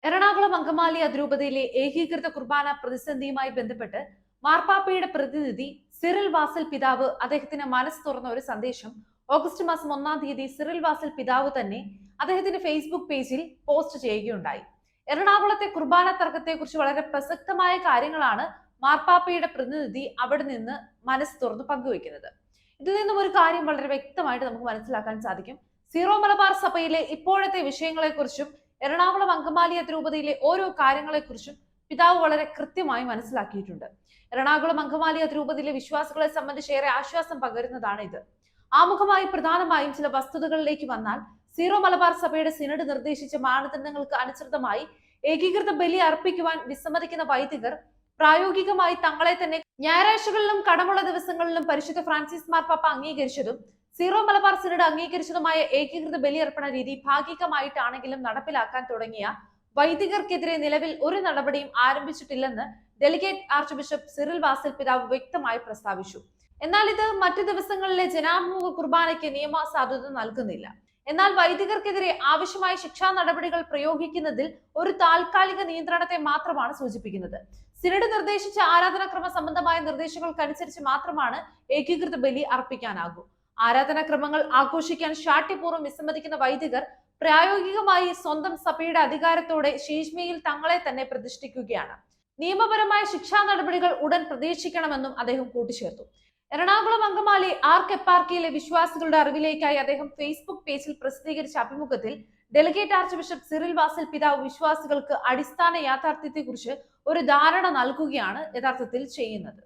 എറണാകുളം അങ്കമാലി അതിരൂപതയിലെ ഏകീകൃത കുർബാന പ്രതിസന്ധിയുമായി ബന്ധപ്പെട്ട് മാർപ്പാപ്പയുടെ പ്രതിനിധി സിറിൽ വാസൽ പിതാവ് അദ്ദേഹത്തിന് മനസ്സ് തുറന്ന ഒരു സന്ദേശം ഓഗസ്റ്റ് മാസം 1-ാം തീയതി സിറിൽ വാസൽ പിതാവ് തന്നെ അദ്ദേഹത്തിന്റെ ഫേസ്ബുക്ക് പേജിൽ പോസ്റ്റ് ചെയ്യുകയുണ്ടായി. എറണാകുളത്തെ കുർബാന തർക്കത്തെക്കുറിച്ച് വളരെ പ്രസക്തമായ കാര്യങ്ങളാണ് മാർപ്പാപ്പയുടെ പ്രതിനിധി അവിടെ നിന്ന് മനസ്സ് തുറന്ന് പങ്കുവയ്ക്കുന്നത്. ഇതിൽ നിന്നും ഒരു കാര്യം വളരെ വ്യക്തമായിട്ട് നമുക്ക് മനസ്സിലാക്കാൻ സാധിക്കും. സീറോ മലബാർ സഭയിലെ ഇപ്പോഴത്തെ വിഷയങ്ങളെക്കുറിച്ചും എറണാകുളം അങ്കമാലി അതിരൂപതയിലെ ഓരോ കാര്യങ്ങളെക്കുറിച്ചും പിതാവ് വളരെ കൃത്യമായി മനസ്സിലാക്കിയിട്ടുണ്ട്. എറണാകുളം അങ്കമാലി അതിരൂപതയിലെ വിശ്വാസികളെ സംബന്ധിച്ച് ഏറെ ആശ്വാസം പകരുന്നതാണ് ഇത്. ആമുഖമായി പ്രധാനമായും ചില വസ്തുതകളിലേക്ക് വന്നാൽ, സീറോ മലബാർ സഭയുടെ സിനഡ് നിർദ്ദേശിച്ച മാനദണ്ഡങ്ങൾക്ക് അനുസൃതമായി ഏകീകൃത ബലി അർപ്പിക്കുവാൻ വിസമ്മതിക്കുന്ന വൈദികർ പ്രായോഗികമായി തങ്ങളെ തന്നെ ഞായറാഴ്ചകളിലും കടമുള്ള ദിവസങ്ങളിലും പരിശുദ്ധ ഫ്രാൻസിസ് മാർപ്പാപ്പ അംഗീകരിച്ചതും സീറോ മലബാർ സിനഡ് അംഗീകരിച്ചതുമായ ഏകീകൃത ബലിയർപ്പണ രീതി ഭാഗികമായിട്ടാണെങ്കിലും നടപ്പിലാക്കാൻ തുടങ്ങിയ വൈദികർക്കെതിരെ നിലവിൽ ഒരു നടപടിയും ആരംഭിച്ചിട്ടില്ലെന്ന് delegate archbishop Cyril Vasil പിതാവ് വ്യക്തമായി പ്രസ്താവിച്ചു. എന്നാൽ ഇത് മറ്റു ദിവസങ്ങളിലെ ജനാഭിമുഖ കുർബാനയ്ക്ക് നിയമസാധുത നൽകുന്നില്ല. എന്നാൽ വൈദികർക്കെതിരെ ആവശ്യമായ ശിക്ഷാ നടപടികൾ പ്രയോഗിക്കുന്നതിൽ ഒരു താൽക്കാലിക നിയന്ത്രണത്തെ മാത്രമാണ് സൂചിപ്പിക്കുന്നത്. സിനഡ് നിർദ്ദേശിച്ച ആരാധനാക്രമ സംബന്ധമായ നിർദ്ദേശങ്ങൾക്കനുസരിച്ച് മാത്രമാണ് ഏകീകൃത ബലി അർപ്പിക്കാനാകൂ. ആരാധനാക്രമങ്ങൾ ആഘോഷിക്കാൻ ശാഠ്യപൂർവ്വം വിസമ്മതിക്കുന്ന വൈദികർ പ്രായോഗികമായി സ്വന്തം സഭയുടെ അധികാരത്തോടെ ശീശ്മയിൽ തങ്ങളെ തന്നെ പ്രതിഷ്ഠിക്കുകയാണ്. നിയമപരമായ ശിക്ഷാ നടപടികൾ ഉടൻ പ്രതീക്ഷിക്കണമെന്നും അദ്ദേഹം കൂട്ടിച്ചേർത്തു. എറണാകുളം അങ്കമാലി ആർക്ക് എപ്പാർക്കിയിലെ വിശ്വാസികളുടെ അറിവിലേക്കായി അദ്ദേഹം ഫേസ്ബുക്ക് പേജിൽ പ്രസിദ്ധീകരിച്ച അഭിമുഖത്തിൽ delegate archbishop Cyril Vasil പിതാവ് വിശ്വാസികൾക്ക് അടിസ്ഥാന യാഥാർത്ഥ്യത്തെക്കുറിച്ച് ഒരു ധാരണ നൽകുകയാണ് യഥാർത്ഥത്തിൽ ചെയ്യുന്നത്.